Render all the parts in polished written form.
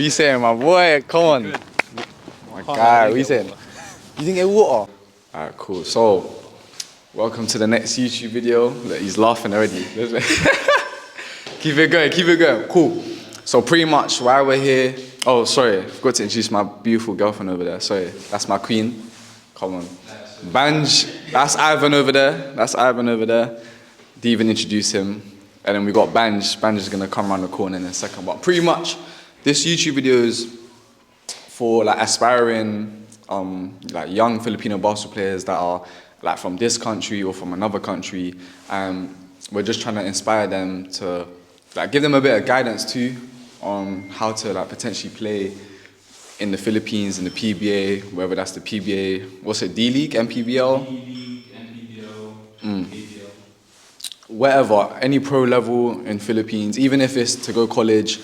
What you saying, my boy? Come on. My guy, what you saying? You didn't get water? Alright, cool. So, welcome to the next YouTube video. Look, he's laughing already. Keep it going. Cool. So pretty much why we're here. Oh, sorry, I forgot to introduce my beautiful girlfriend over there. Sorry, that's my queen. Come on. Banj, that's Ivan over there. Didn't even introduce him. And then we got Banj. Banj is gonna come around the corner in a second. But pretty much, this YouTube video is for like aspiring, like young Filipino basketball players that are like from this country or from another country. We're just trying to inspire them to like give them a bit of guidance too on how to like potentially play in the Philippines, in the PBA, whether that's the PBA, what's it, D-League, MPBL? D-League, MPBL, PBL. Whatever, any pro level in Philippines, even if it's to go college.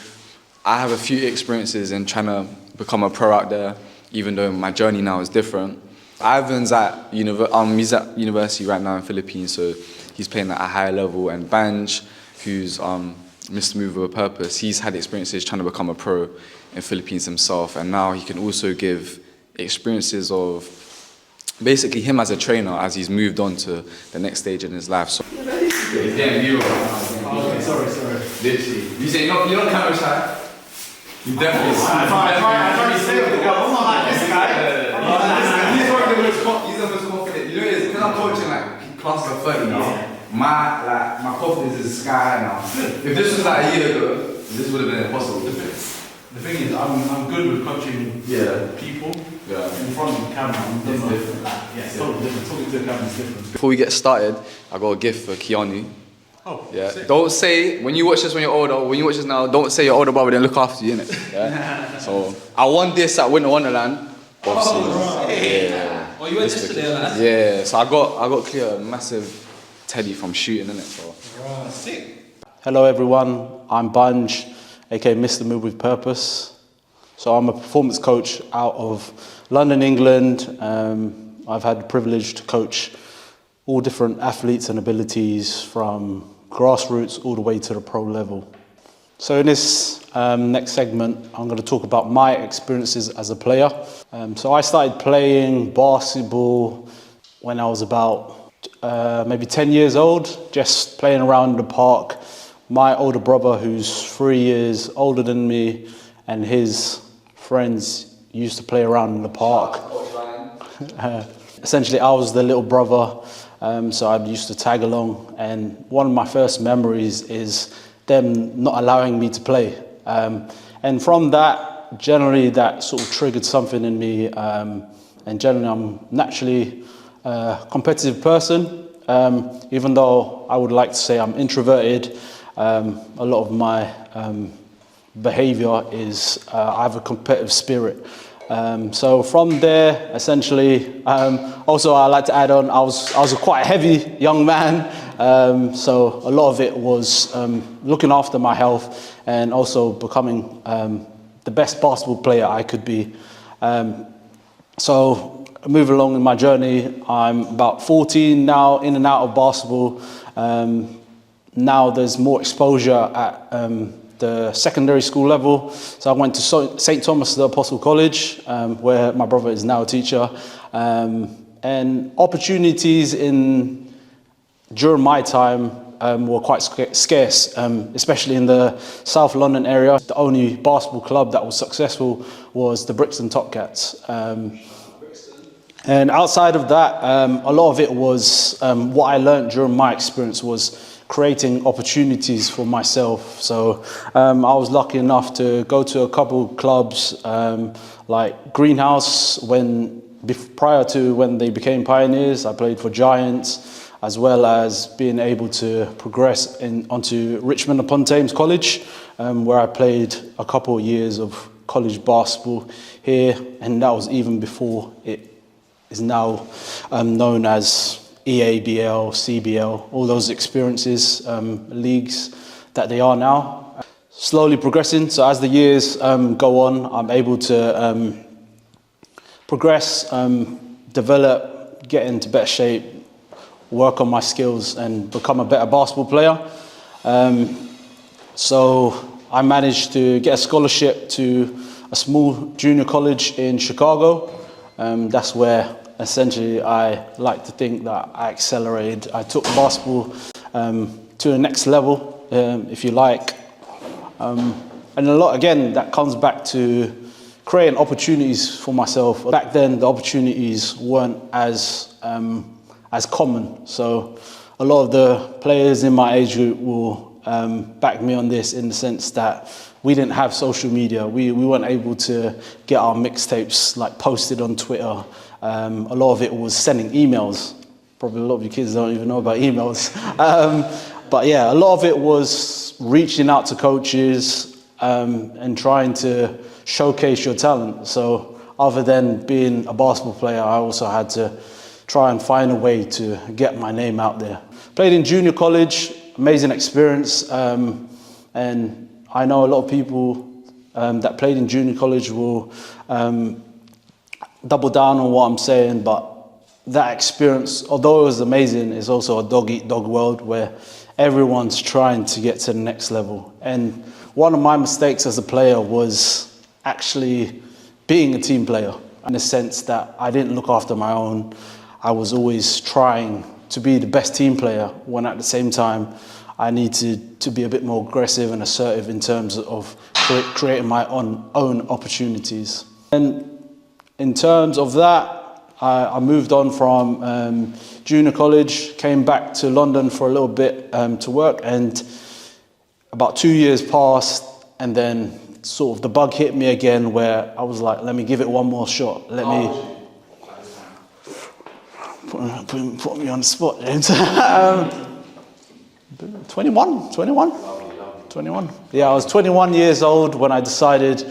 I have a few experiences in trying to become a pro out there, even though my journey now is different. Ivan's at he's at university right now in Philippines, so he's playing at a higher level. And Banj, who's Mr. Move with a Purpose, he's had experiences trying to become a pro in Philippines himself, and now he can also give experiences of basically him as a trainer as he's moved on to the next stage in his life. So, Sorry. literally. You say you're not camera shy? You definitely see. I tried to say it. I'm not like this guy. He's the most confident. You know, it's because I'm coaching like class of 30 now. My confidence is sky now. If this was like a year ago, this would have been impossible. The thing is, I'm good with coaching people in front of the camera. It's different. It's totally different. Talking to the camera is different. Before we get started, I got a gift for Keanu. Oh, yeah. sick. Don't say when you watch this when you're older. When you watch this now, don't say your older brother didn't look after you, innit? Yeah. So I won this at Winter Wonderland. Obviously. Yeah. Oh, you went yesterday, lad? Yeah. So I got clear a massive teddy from shooting, innit? So. Sick. Hello everyone, I'm Bunge, aka Mr. Move with Purpose. So I'm a performance coach out of London, England. I've had the privilege to coach all different athletes and abilities from grassroots all the way to the pro level. So in this next segment, I'm going to talk about my experiences as a player. So I started playing basketball when I was about maybe 10 years old, just playing around in the park. My older brother, who's 3 years older than me, and his friends used to play around in the park. Essentially, I was the little brother, so I used to tag along. And one of my first memories is them not allowing me to play. And from that, generally, that sort of triggered something in me. And generally, I'm naturally a competitive person, even though I would like to say I'm introverted. A lot of my behavior is I have a competitive spirit. So from there, essentially, also I like to add on, I was a quite heavy young man. So a lot of it was looking after my health and also becoming the best basketball player I could be. So moving along in my journey, I'm about 14 now, in and out of basketball. Now there's more exposure at the secondary school level. So I went to St. Thomas the Apostle College, where my brother is now a teacher. And opportunities during my time were quite scarce, especially in the South London area. The only basketball club that was successful was the Brixton Top Cats. And outside of that, a lot of it was what I learned during my experience was creating opportunities for myself. So I was lucky enough to go to a couple clubs like Greenhouse prior to when they became Pioneers. I played for Giants, as well as being able to progress onto Richmond upon Thames College, where I played a couple of years of college basketball here, and that was even before it is now known as EABL, CBL, all those experiences, leagues that they are now. Slowly progressing, so as the years go on, I'm able to progress, develop, get into better shape, work on my skills and become a better basketball player. So I managed to get a scholarship to a small junior college in Chicago. That's where essentially I like to think that I accelerated. I took basketball to the next level, if you like. And a lot, again, that comes back to creating opportunities for myself. Back then, the opportunities weren't as common. So a lot of the players in my age group will back me on this, in the sense that we didn't have social media. We weren't able to get our mixtapes like posted on Twitter. A lot of it was sending emails. Probably a lot of you kids don't even know about emails. But yeah, a lot of it was reaching out to coaches and trying to showcase your talent. So other than being a basketball player, I also had to try and find a way to get my name out there. Played in junior college, amazing experience. And I know a lot of people that played in junior college will double down on what I'm saying, but that experience, although it was amazing, is also a dog-eat-dog world where everyone's trying to get to the next level. And one of my mistakes as a player was actually being a team player, in the sense that I didn't look after my own. I was always trying to be the best team player, when at the same time I needed to be a bit more aggressive and assertive in terms of creating my own opportunities. And in terms of that, I moved on from junior college, came back to London for a little bit to work, and about 2 years passed, and then sort of the bug hit me again, where I was like, let me give it one more shot. Let me put me on the spot, James. 21. Yeah, I was 21 years old when I decided,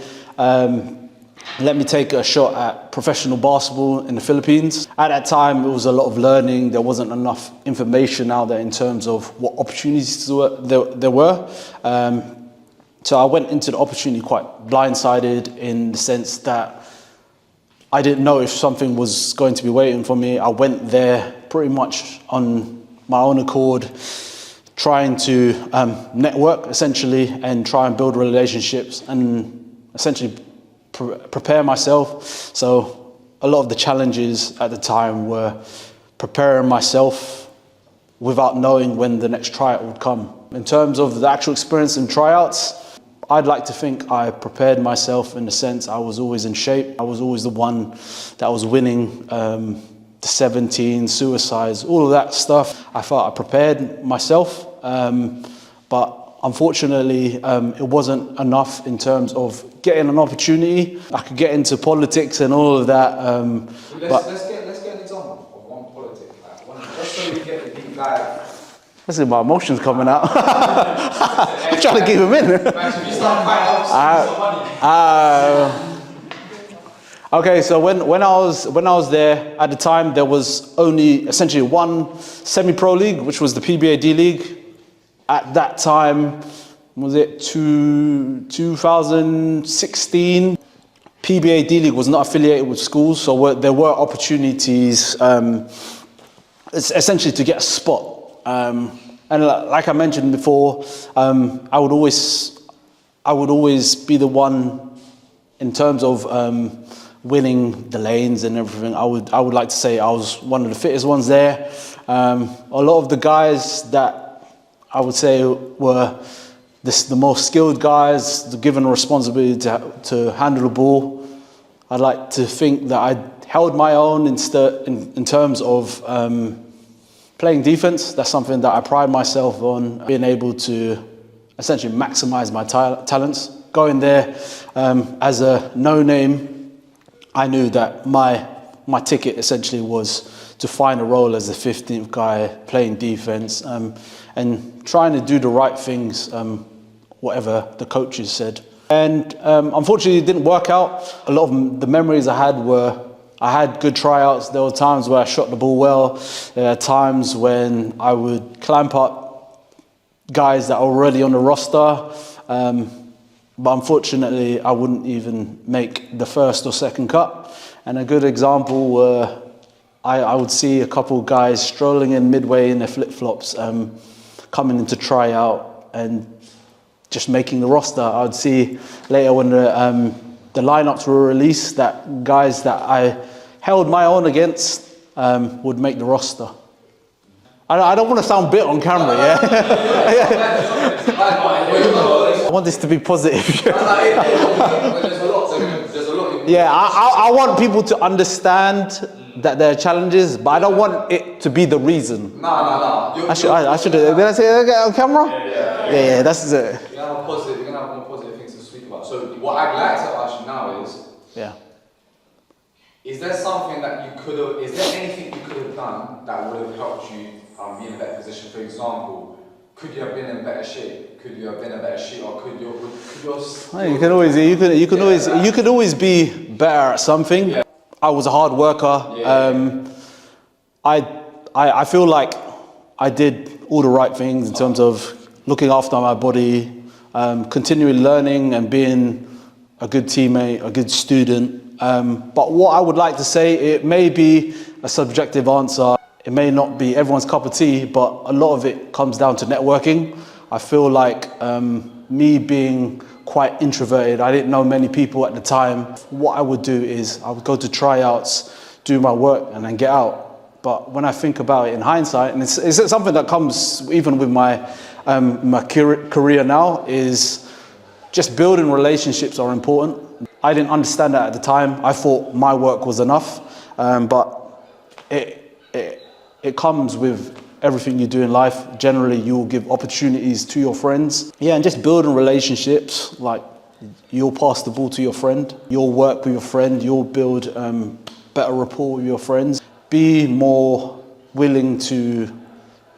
let me take a shot at professional basketball in the Philippines. At that time, it was a lot of learning. There wasn't enough information out there in terms of what opportunities there were. So I went into the opportunity quite blindsided, in the sense that I didn't know if something was going to be waiting for me. I went there pretty much on my own accord, trying to network, essentially, and try and build relationships and essentially prepare myself. So a lot of the challenges at the time were preparing myself without knowing when the next tryout would come. In terms of the actual experience in tryouts, I'd like to think I prepared myself, in the sense I was always in shape. I was always the one that was winning the 17 suicides, all of that stuff. I felt I prepared myself, but unfortunately, it wasn't enough in terms of getting an opportunity. I could get into politics and all of that. Let's get an example of one politic. Just so we get the deep dive. This is my emotions coming out. I'm trying to keep them in. Okay, so when I was there, at the time, there was only essentially one semi-pro league, which was the PBA D League. At that time, was it 2016? PBA D League was not affiliated with schools, so there were opportunities essentially to get a spot. And like I mentioned before, I would always be the one in terms of winning the lanes and everything. I would like to say I was one of the fittest ones there. A lot of the guys that I would say were the most skilled guys, given a responsibility to handle the ball. I'd like to think that I held my own in terms of playing defense. That's something that I pride myself on, being able to essentially maximize my talents. Going there as a no-name, I knew that my ticket essentially was to find a role as the 15th guy playing defense and trying to do the right things, whatever the coaches said. And unfortunately, it didn't work out. A lot of the memories I had were, I had good tryouts. There were times where I shot the ball well. There are times when I would clamp up guys that are already on the roster. But unfortunately, I wouldn't even make the first or second cut. And a good example were, I would see a couple guys strolling in midway in their flip-flops, coming into tryout and just making the roster. I would see later when the the lineups were released, that guys that I held my own against would make the roster. I don't want to sound bitter on camera, yeah? I want this to be positive. Yeah, I want people to understand that there are challenges, but I don't want it to be the reason. No. I should. Did I say that on camera? Yeah, that's it. You're gonna have more positive things to speak about. So what I'd like to ask you now is there something that you could have, is there anything you could have done that would have helped you be in a better position? For example, could you have been in better shape? Could you have been a better shooter? Could your you could always be better at something. Yeah. I was a hard worker. I feel like I did all the right things in terms of looking after my body, continually learning and being a good teammate, a good student. But what I would like to say, it may be a subjective answer. It may not be everyone's cup of tea, but a lot of it comes down to networking. I feel like me being quite introverted, I didn't know many people at the time. What I would do is I would go to tryouts, do my work and then get out. But when I think about it in hindsight, and it's something that comes even with my career now, is just building relationships are important. I didn't understand that at the time. I thought my work was enough, but it comes with everything you do in life. Generally, you will give opportunities to your friends. Yeah, and just building relationships, like you'll pass the ball to your friend, you'll work with your friend, you'll build better rapport with your friends. Be more willing to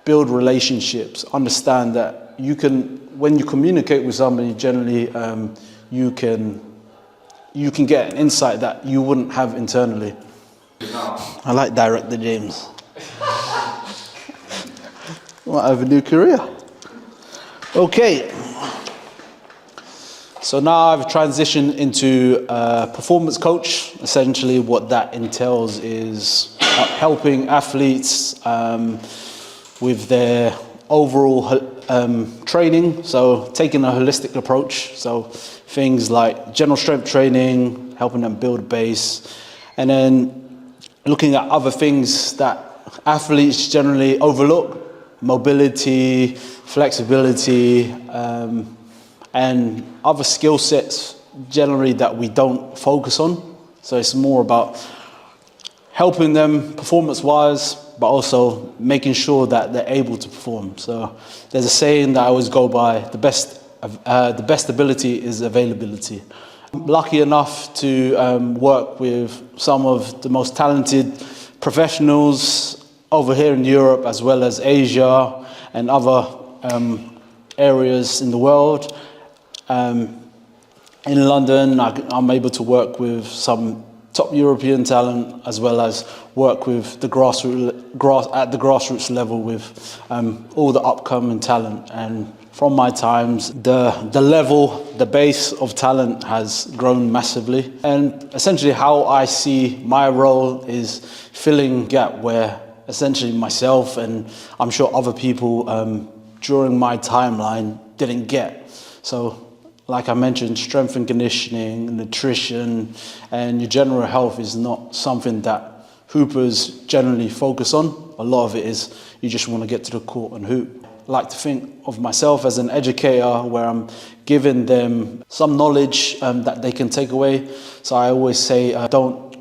build relationships. Understand that you can, when you communicate with somebody, generally you can get an insight that you wouldn't have internally. I like Director James. Might have a new career. Okay. So now I've transitioned into a performance coach. Essentially what that entails is helping athletes with their overall training. So taking a holistic approach. So things like general strength training, helping them build a base, and then looking at other things that athletes generally overlook. Mobility, flexibility, and other skill sets generally that we don't focus on. So it's more about helping them performance-wise, but also making sure that they're able to perform. So there's a saying that I always go by: the best ability is availability. I'm lucky enough to work with some of the most talented professionals over here in Europe, as well as Asia and other areas in the world. In London, I'm able to work with some top European talent, as well as work with at the grassroots level with all the upcoming talent. And from my times, the level, the base of talent has grown massively. And essentially how I see my role is filling a gap where essentially myself and I'm sure other people during my timeline didn't get. So like I mentioned, strength and conditioning, nutrition, and your general health is not something that hoopers generally focus on. A lot of it is you just want to get to the court and hoop. I like to think of myself as an educator where I'm giving them some knowledge that they can take away. So I always say don't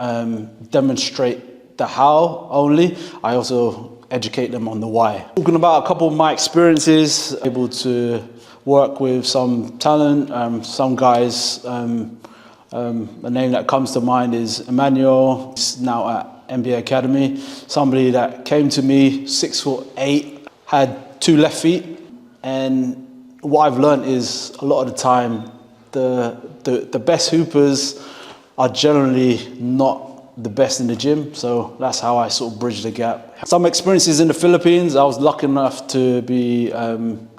demonstrate the how only, I also educate them on the why. Talking about a couple of my experiences, able to work with some talent, some guys, a name that comes to mind is Emmanuel, he's now at NBA Academy, somebody that came to me 6'8", had 2 left feet, and what I've learned is a lot of the time, the best hoopers are generally not the best in the gym, so that's how I sort of bridge the gap. Some experiences in the Philippines, I was lucky enough to be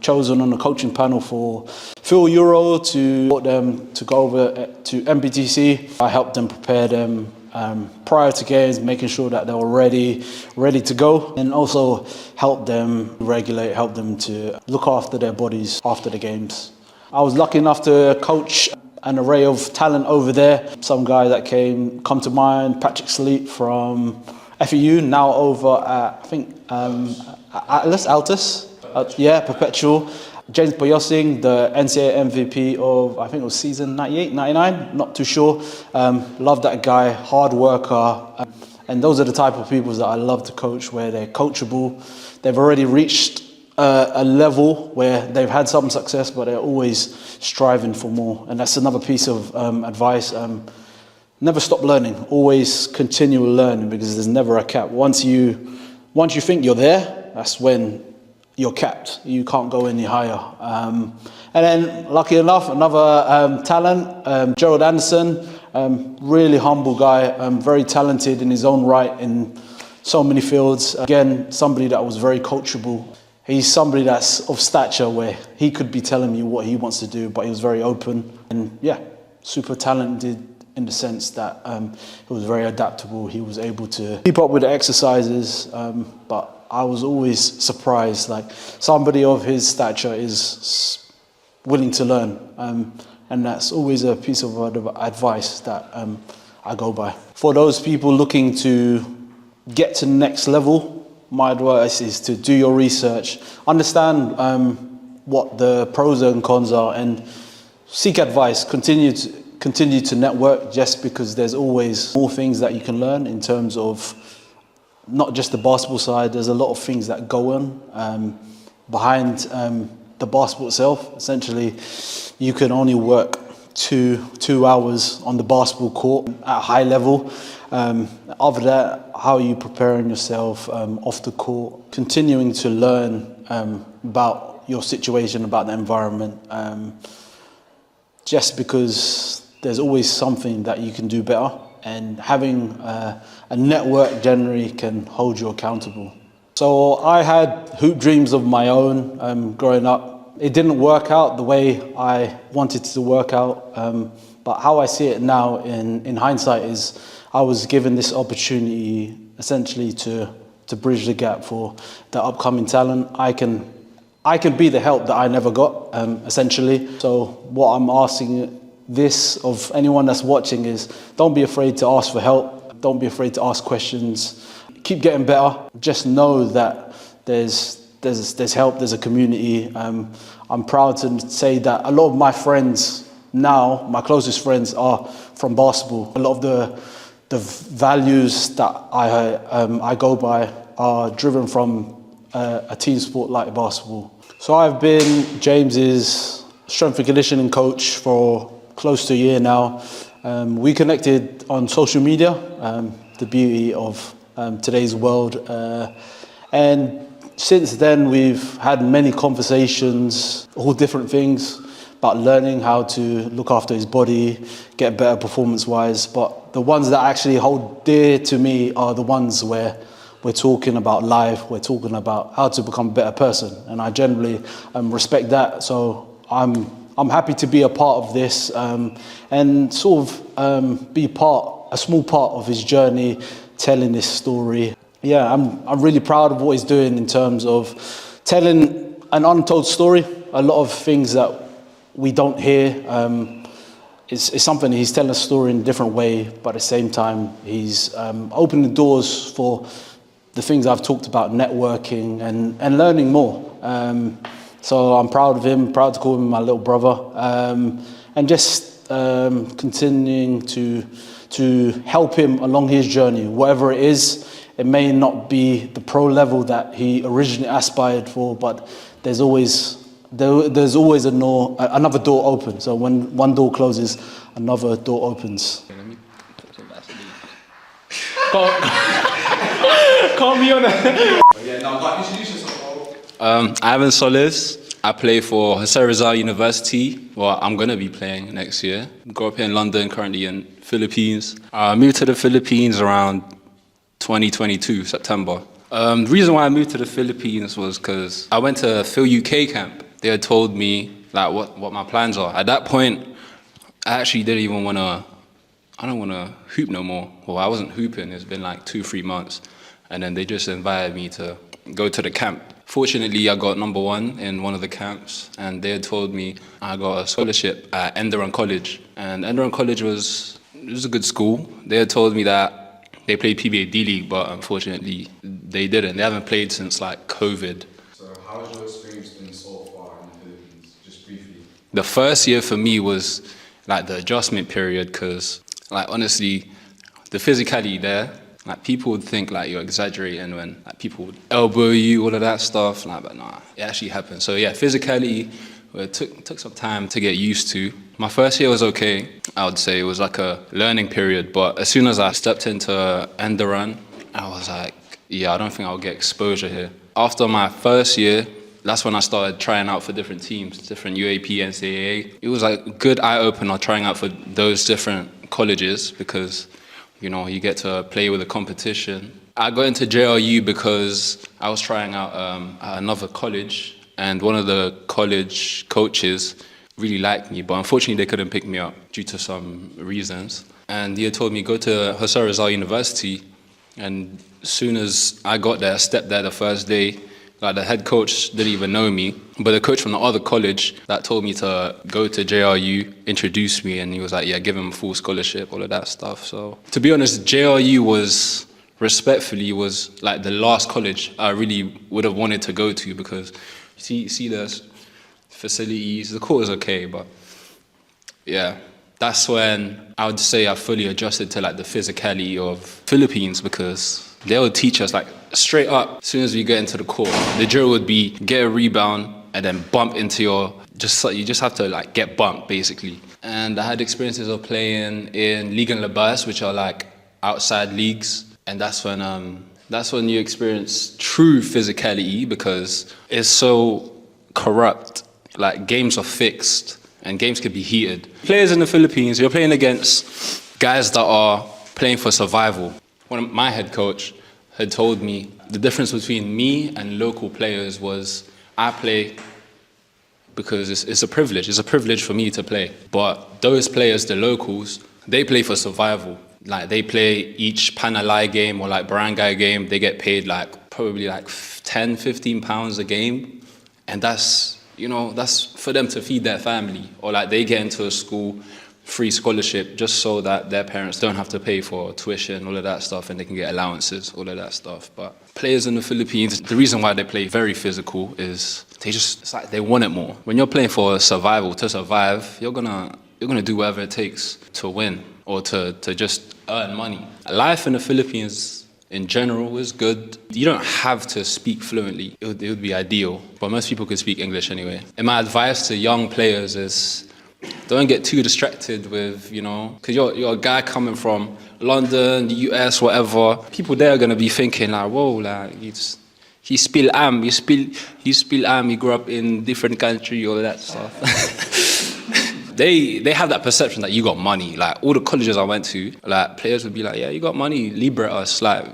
chosen on the coaching panel for Phil Euro to support them to go over to MBTC. I helped them prepare them prior to games, making sure that they were ready to go, and also help them regulate, help them to look after their bodies after the games. I was lucky enough to coach an array of talent over there. Some guy that come to mind, Patrick Sleep from FEU, now over at, I think, Altus. Yeah, Perpetual. James Boyosing, the NCAA MVP of, I think it was season 98, 99, not too sure. Love that guy, hard worker. And those are the type of people that I love to coach, where they're coachable. They've already reached a level where they've had some success, but they're always striving for more. And that's another piece of advice. Never stop learning. Always continue learning, because there's never a cap. Once you think you're there, that's when you're capped. You can't go any higher. And then, lucky enough, another talent, Gerald Anderson, really humble guy, very talented in his own right in so many fields. Again, somebody that was very coachable. He's somebody that's of stature where he could be telling you what he wants to do, but he was very open. And yeah, super talented in the sense that he was very adaptable. He was able to keep up with the exercises, but I was always surprised, like, somebody of his stature is willing to learn. And that's always a piece of advice that I go by. For those people looking to get to the next level, my advice is to do your research, understand what the pros and cons are, and seek advice. Continue to network, just because there's always more things that you can learn in terms of not just the basketball side. There's a lot of things that go on behind the basketball itself. Essentially, you can only work two hours on the basketball court at a high level. After that, how are you preparing yourself off the court? Continuing to learn about your situation, about the environment, just because there's always something that you can do better. And having a network generally can hold you accountable. So I had hoop dreams of my own growing up. It didn't work out the way I wanted it to work out, but how I see it now in hindsight is I was given this opportunity essentially to bridge the gap for the upcoming talent. I can be the help that I never got, essentially. So what I'm asking this of anyone that's watching is, don't be afraid to ask for help. Don't be afraid to ask questions. Keep getting better. Just know that there's help, there's a community. I'm proud to say that a lot of my friends now, my closest friends, are from basketball. A lot of the values that I go by are driven from a team sport like basketball. So I've been James's strength and conditioning coach for close to a year now. We connected on social media, the beauty of today's world. And since then, we've had many conversations, all different things, about learning how to look after his body, get better performance-wise. But the ones that actually hold dear to me are the ones where we're talking about life, we're talking about how to become a better person. And I generally respect that. So I'm happy to be a part of this and sort of be a small part of his journey, telling this story. Yeah, I'm really proud of what he's doing in terms of telling an untold story. A lot of things that we don't hear. It's something he's telling a story in a different way, but at the same time, he's opening the doors for the things I've talked about, networking and learning more. So I'm proud of him, proud to call him my little brother, and just continuing to help him along his journey, whatever it is. It may not be the pro level that he originally aspired for, but there's always another door open. So when one door closes, another door opens. Call me on that. Yeah, now introduce yourself. Ivan Solis. I play for Hussein Rizal University. Well, I'm going to be playing next year. Grew up here in London, currently in Philippines. I moved to the Philippines around 2022, September. The reason why I moved to the Philippines was because I went to Phil UK camp. They had told me like what my plans are. At that point, I actually didn't even I don't want to hoop no more. Well, I wasn't hooping. It's been like 2-3 months. And then they just invited me to go to the camp. Fortunately, I got number 1 in one of the camps, and they had told me I got a scholarship at Enderun College. And Enderun College was a good school. They had told me that they played PBA D-League, but unfortunately, they didn't. They haven't played since like COVID. So how's your experience been so far in the Philippines, just briefly? The first year for me was like the adjustment period, because like honestly, the physicality there, like people would think like you're exaggerating when like people would elbow you, all of that stuff. Like, but nah, it actually happened. So yeah, physicality, it took some time to get used to. My first year was okay. I would say it was like a learning period. But as soon as I stepped into Enderun, I was like, yeah, I don't think I'll get exposure here. After my first year, that's when I started trying out for different teams, different UAP, NCAA. It was like a good eye-opener trying out for those different colleges, because you know, you get to play with the competition. I got into JRU because I was trying out at another college, and one of the college coaches really liked me, but unfortunately they couldn't pick me up due to some reasons. And he had told me, go to Jose Rizal University, and as soon as I got there, I stepped there the first day, like the head coach didn't even know me, but the coach from the other college that told me to go to JRU introduced me, and he was like, yeah, give him a full scholarship, all of that stuff. So to be honest, JRU was, respectfully, was like the last college I really would have wanted to go to, because you see the facilities, the court is okay, but yeah, that's when I would say I fully adjusted to like the physicality of Philippines, because they would teach us like straight up, as soon as we get into the court, the drill would be get a rebound and then bump into you just have to like get bumped basically. And I had experiences of playing in Liga and Labas, which are like outside leagues, and that's when you experience true physicality, because it's so corrupt. Like games are fixed and games could be heated. Players in the Philippines, you're playing against guys that are playing for survival. My head coach had told me the difference between me and local players was I play because it's a privilege. It's a privilege for me to play. But those players, the locals, they play for survival. Like they play each Panalay game or like Barangay game, they get paid like probably like 10, 15 pounds a game. And that's for them to feed their family. Or like they get into a school, free scholarship, just so that their parents don't have to pay for tuition, all of that stuff, and they can get allowances, all of that stuff. But players in the Philippines, the reason why they play very physical is it's like they want it more. When you're playing for survival, to survive, you're gonna do whatever it takes to win or to just earn money. Life in the Philippines in general is good. You don't have to speak fluently. It would be ideal, but most people could speak English anyway. And my advice to young players is don't get too distracted with, because you're a guy coming from London, the US, whatever. People there are going to be thinking like, whoa, like, he spill am, he grew up in different country, all that stuff. They have that perception that you got money. Like all the colleges I went to, like players would be like, yeah, you got money, liberate us, like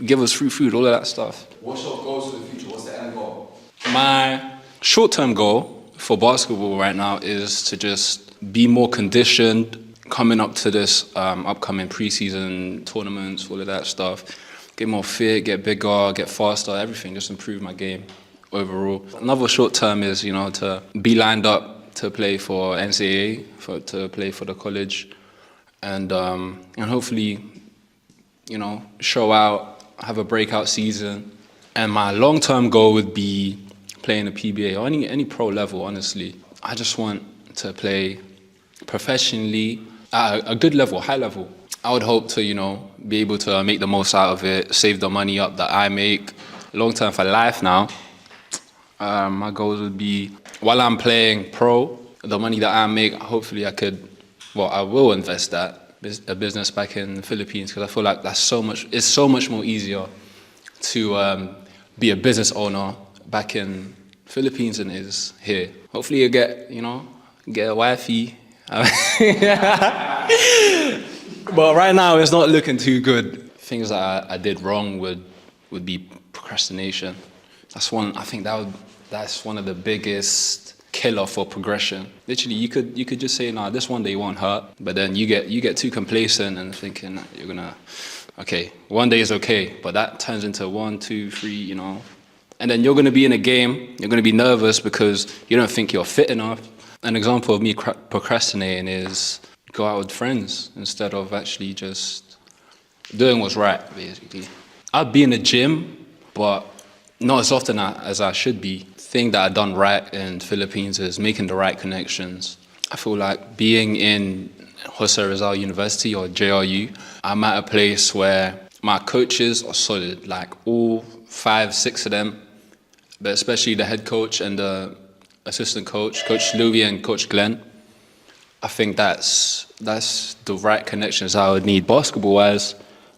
give us free food, all of that stuff. What's your goals for the future? What's the end goal? My short-term goal for basketball right now is to just be more conditioned coming up to this upcoming preseason tournaments, all of that stuff. Get more fit, get bigger, get faster, everything, just improve my game overall. Another short term is, to be lined up to play for NCAA, to play for the college, and hopefully, show out, have a breakout season. And my long-term goal would be playing a PBA or any pro level, honestly. I just want to play professionally at a good level, high level. I would hope to, be able to make the most out of it, save the money up that I make long term for life now. My goals would be, while I'm playing pro, the money that I make, hopefully I will invest that, a business back in the Philippines, because I feel like it's so much more easier to be a business owner back in Philippines than it is here. Hopefully you get a wifey. But right now it's not looking too good. Things that I did wrong would be procrastination. That's one of the biggest killer for progression. Literally, you could just say, nah, this one day won't hurt, but then you get too complacent and thinking that you're gonna, okay, one day is okay, but that turns into 1, 2, 3, And then you're going to be in a game, you're going to be nervous because you don't think you're fit enough. An example of me procrastinating is go out with friends instead of actually just doing what's right, basically. I'd be in the gym, but not as often as I should be. The thing that I've done right in the Philippines is making the right connections. I feel like being in Jose Rizal University or JRU, I'm at a place where my coaches are solid, like all 5, 6 of them, but especially the head coach and the assistant coach, Coach Louis and Coach Glenn. I think that's the right connections I would need. Basketball-wise,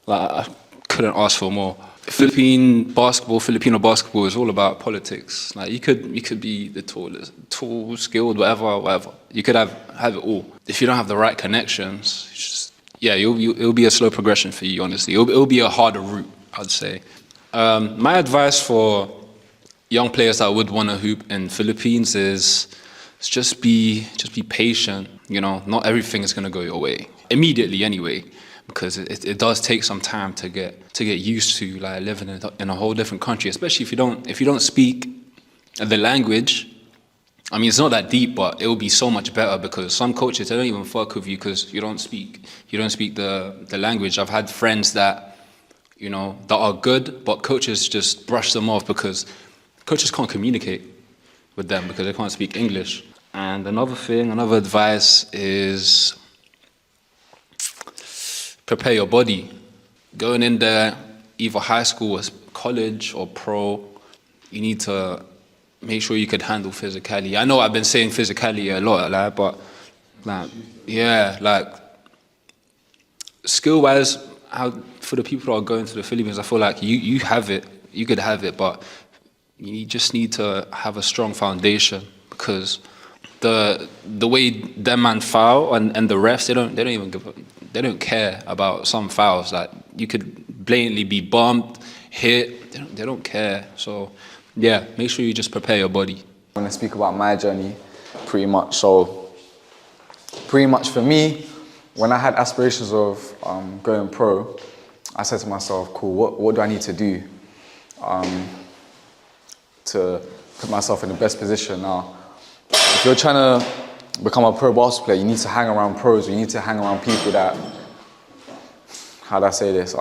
like, I couldn't ask for more. Filipino basketball is all about politics. Like you could be the tall, skilled, whatever. You could have it all. If you don't have the right connections, it's just, it'll be a slow progression for you. Honestly, it'll be a harder route, I'd say. My advice for young players that would want to hoop in Philippines is just be patient. You know, not everything is going to go your way immediately anyway, because it does take some time to get used to like living in a whole different country, especially if you don't speak the language. I mean, it's not that deep, but it will be so much better because some coaches, they don't even fuck with you because you don't speak the language. I've had friends that, you know, that are good, but coaches just brush them off because coaches can't communicate with them because they can't speak English. And another advice is prepare your body. Going in there, either high school or college or pro, you need to make sure you could handle physicality. I know I've been saying physicality a lot, but skill-wise, for the people that are going to the Philippines, I feel like you have it, you could have it, but you just need to have a strong foundation because the way them man foul and the refs, they don't care about some fouls. Like you could blatantly be bumped, hit, they don't care. So yeah, make sure you just prepare your body. I want to speak about my journey, pretty much. So, pretty much for me, when I had aspirations of going pro, I said to myself, cool, what do I need to do to put myself in the best position? Now, if you're trying to become a pro basketball player, you need to hang around pros, you need to hang around people that, how do I say this,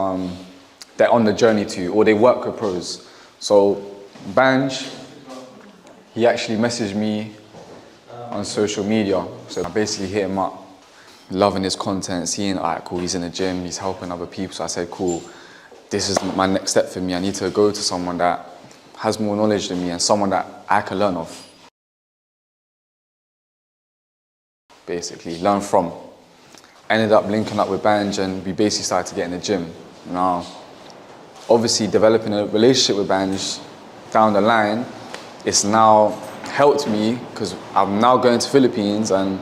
they're on the journey to, or they work with pros. So, Banj, he actually messaged me on social media. So I basically hit him up, loving his content, seeing, all right, cool, he's in the gym, he's helping other people. So I said, cool, this is my next step for me. I need to go to someone that has more knowledge than me and someone that I can learn of. Basically, learn from. Ended up linking up with Banj and we basically started to get in the gym. Now, obviously developing a relationship with Banj down the line, it's now helped me because I'm now going to Philippines and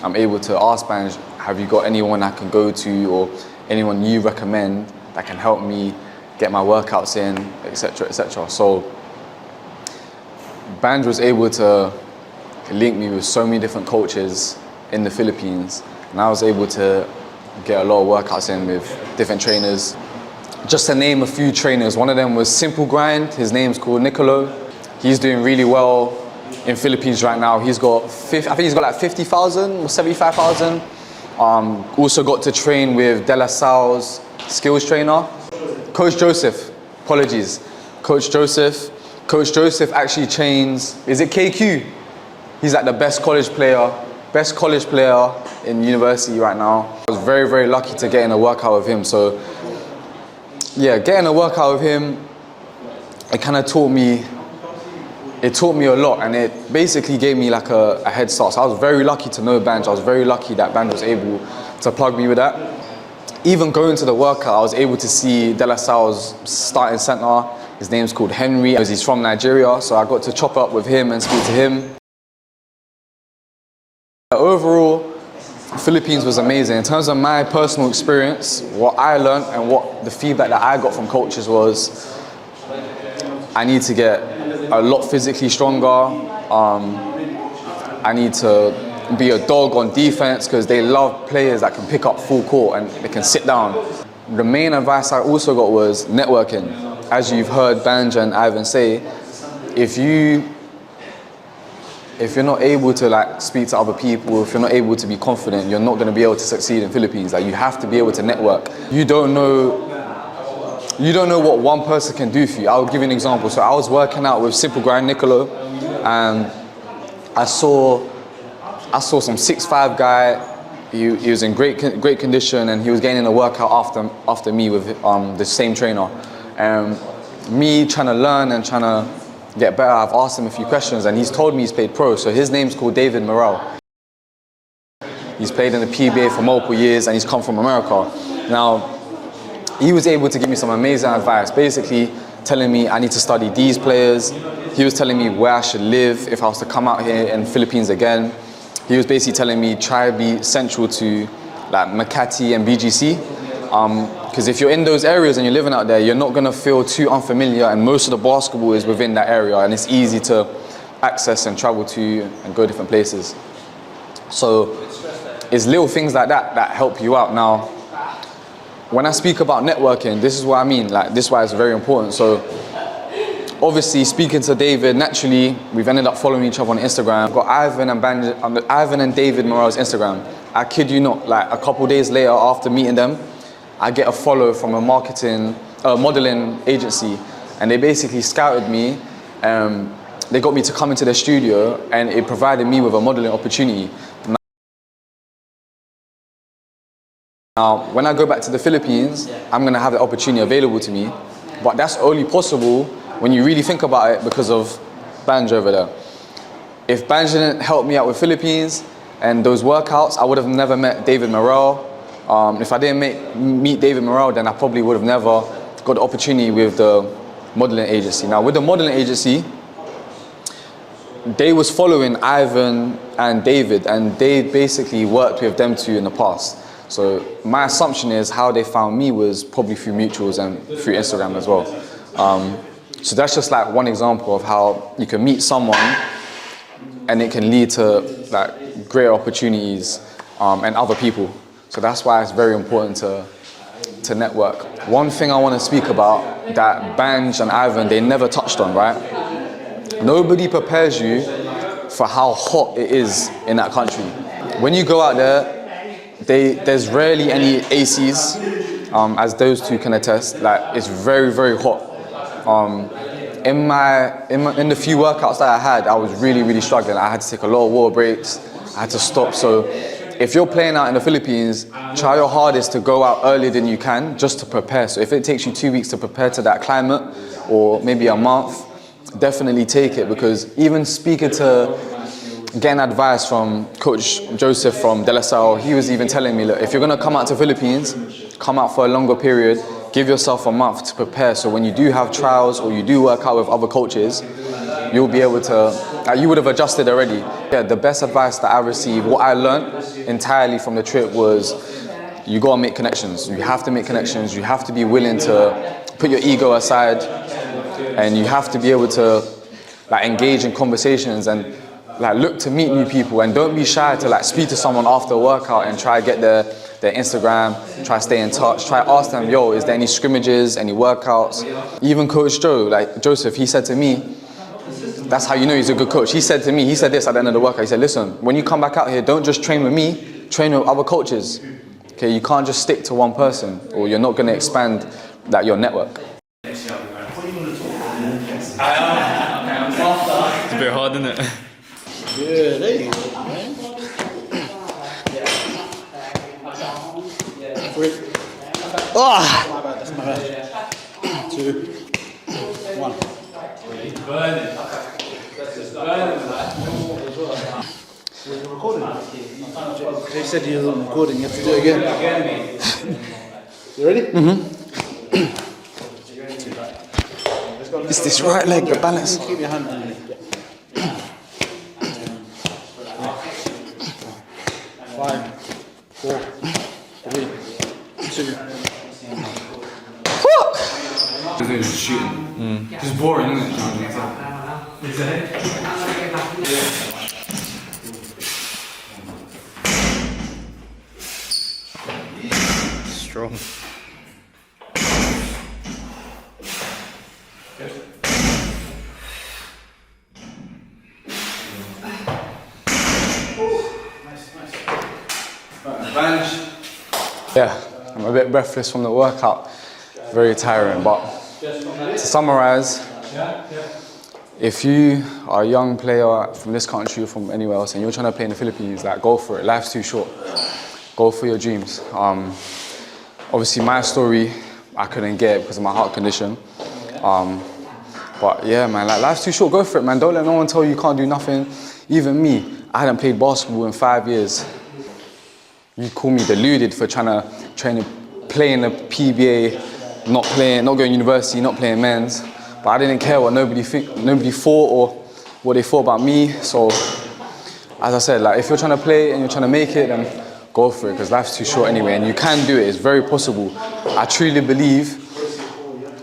I'm able to ask Banj, have you got anyone I can go to or anyone you recommend that can help me get my workouts in, etc., etc. So Banj was able to link me with so many different coaches in the Philippines, and I was able to get a lot of workouts in with different trainers. Just to name a few trainers, one of them was Simple Grind. His name's called Nicolo. He's doing really well in Philippines right now. He's got, I think he's got like 50,000 or 75,000. Also got to train with De La Salle's skills trainer. Coach Joseph, apologies. Coach Joseph. Coach Joseph actually trains, is it KQ? He's like the best college player in university right now. I was very, very lucky to get in a workout with him. So yeah, getting a workout with him, it kind of taught me a lot, and it basically gave me like a head start. So I was very lucky to know Banj. I was very lucky that Banj was able to plug me with that. Even going to the workout, I was able to see De La Salle's starting center. His name's called Henry, as he's from Nigeria, so I got to chop up with him and speak to him. Overall, Philippines was amazing. In terms of my personal experience, what I learned and what the feedback that I got from coaches was I need to get a lot physically stronger. I need to be a dog on defense because they love players that can pick up full court and they can sit down. The main advice I also got was networking. As you've heard Banj and Ivan say, if you're not able to like speak to other people, if you're not able to be confident, you're not going to be able to succeed in Philippines. Like you have to be able to network. You don't know what one person can do for you. I'll give you an example. So I was working out with Simple Grind Nicolo, and I saw some 6'5" guy. He was in great condition, and he was getting in a workout after me with the same trainer. Me trying to learn and trying to get better, I've asked him a few questions, and he's told me he's played pro. So his name's called David Morrell. He's played in the PBA for multiple years, and he's come from America. Now, he was able to give me some amazing advice, basically telling me I need to study these players. He was telling me where I should live if I was to come out here in the Philippines again. He was basically telling me try to be central to like Makati and BGC. Because if you're in those areas and you're living out there, you're not going to feel too unfamiliar, and most of the basketball is within that area, and it's easy to access and travel to and go different places. So it's little things like that that help you out. Now, when I speak about networking, this is what I mean. Like, this is why it's very important. So obviously, speaking to David, naturally, we've ended up following each other on Instagram. I've got Ivan and David Morrell's Instagram. I kid you not, like a couple days later after meeting them, I get a follow from a modeling agency, and they basically scouted me. They got me to come into their studio, and it provided me with a modeling opportunity. Now, when I go back to the Philippines, I'm gonna have the opportunity available to me, but that's only possible when you really think about it because of Banj over there. If Banj didn't help me out with Philippines and those workouts, I would have never met David Morrell. If I didn't meet David Morrell, then I probably would have never got the opportunity with the modeling agency. Now, with the modeling agency, they was following Ivan and David, and they basically worked with them two in the past. So my assumption is how they found me was probably through mutuals and through Instagram as well. So that's just like one example of how you can meet someone and it can lead to like great opportunities and other people. So that's why it's very important to network. One thing I want to speak about that Banj and Ivan, they never touched on, right? Nobody prepares you for how hot it is in that country. When you go out there, there's rarely any ACs, as those two can attest. Like, it's very, very hot. In the few workouts that I had, I was really, really struggling. I had to take a lot of water breaks. I had to stop. So if you're playing out in the Philippines, try your hardest to go out earlier than you can just to prepare. So if it takes you 2 weeks to prepare to that climate, or maybe a month, definitely take it, because even speaking to, getting advice from Coach Joseph from De La Salle, he was even telling me, look, if you're gonna come out to Philippines, come out for a longer period, give yourself a month to prepare, so when you do have trials or you do work out with other coaches, you'll be able to, you would have adjusted already. Yeah, the best advice that I received, what I learned entirely from the trip was, you gotta make connections. You have to make connections. You have to be willing to put your ego aside, and you have to be able to like engage in conversations and like look to meet new people, and don't be shy to like speak to someone after a workout and try to get their Instagram, try to stay in touch, try to ask them, yo, is there any scrimmages, any workouts? Even Coach Joseph, he said to me, that's how you know he's a good coach. He said to me, he said this at the end of the workout, he said, listen, when you come back out here, don't just train with me, train with other coaches. Okay, you can't just stick to one person, or you're not gonna expand like your network. It's a bit hard, isn't it? Yeah, there you go, man. 3. Ah! My bad, that's my bad. 2, 1. You're recording? They said you were recording, you have to do it again. You ready? Mm-hmm. It's this right leg, the balance. Keep your hand on it. 5, 4, 3, 2. It's shooting. It's boring, isn't it? Strong. Banj. Yeah, I'm a bit breathless from the workout. Very tiring, but to summarize, if you are a young player from this country or from anywhere else and you're trying to play in the Philippines, like, go for it. Life's too short. Go for your dreams. Obviously, my story, I couldn't get it because of my heart condition. But yeah, man, like, life's too short. Go for it, man. Don't let no one tell you you can't do nothing. Even me, I hadn't played basketball in 5 years. You call me deluded for trying to play in the PBA, not going to university, not playing men's. But I didn't care what nobody thought or what they thought about me. So, as I said, like, if you're trying to play and you're trying to make it, then go for it, because life's too short anyway, and you can do it. It's very possible. I truly believe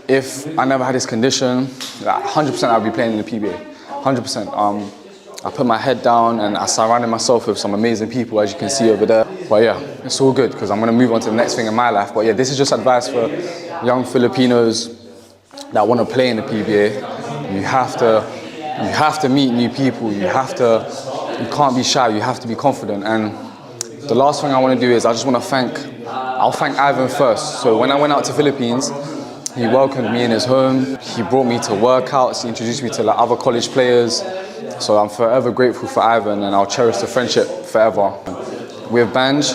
if I never had this condition, like, 100% I'd be playing in the PBA. 100%. I put my head down and I surrounded myself with some amazing people, as you can see over there. But yeah, it's all good because I'm going to move on to the next thing in my life. But yeah, this is just advice for young Filipinos that want to play in the PBA. You have to meet new people. You can't be shy. You have to be confident. And the last thing I want to do is I'll thank Ivan first. So when I went out to Philippines, he welcomed me in his home. He brought me to workouts. He introduced me to, like, other college players. So I'm forever grateful for Ivan, and I'll cherish the friendship forever. With Banj,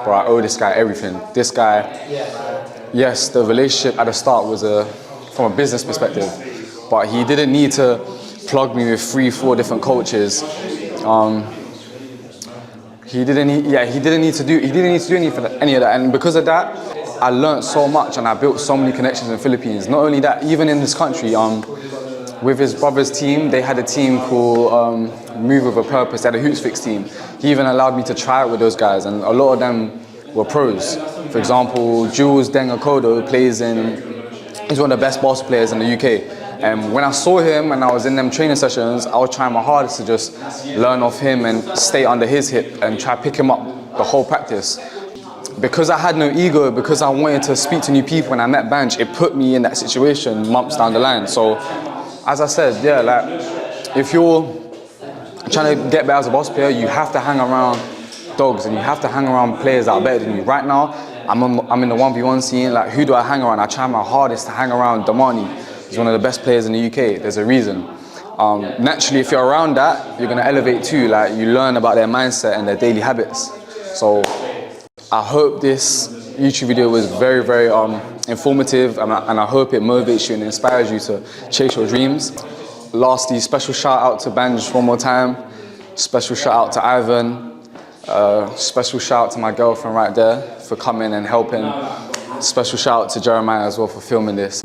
bro, I owe this guy everything. This guy, yes, the relationship at the start was from a business perspective, but he didn't need to plug me with 3-4 different coaches. He didn't need to do any of that, and because of that, I learned so much and I built so many connections in the Philippines. Not only that, even in this country, with his brother's team, they had a team called Move With a Purpose. They had a Hoops Fix team. He even allowed me to try out with those guys, and a lot of them were pros. For example, Jules Dengakodo he's one of the best basketball players in the UK. And when I saw him and I was in them training sessions, I was trying my hardest to just learn off him and stay under his hip and try to pick him up the whole practice. Because I had no ego, because I wanted to speak to new people and I met Banj, it put me in that situation months down the line. So, as I said, yeah, like, if you're trying to get better as a basketball player, you have to hang around dogs and you have to hang around players that are better than you. Right now, I'm in the 1v1 scene. Like, who do I hang around? I try my hardest to hang around Damani. He's one of the best players in the UK. There's a reason. Naturally, if you're around that, you're going to elevate too. Like, you learn about their mindset and their daily habits. So I hope this YouTube video was very, very informative, and I hope it motivates you and inspires you to chase your dreams. Lastly, special shout out to Banj one more time. Special shout out to Ivan. Special shout out to my girlfriend right there for coming and helping. Special shout out to Jeremiah as well for filming this.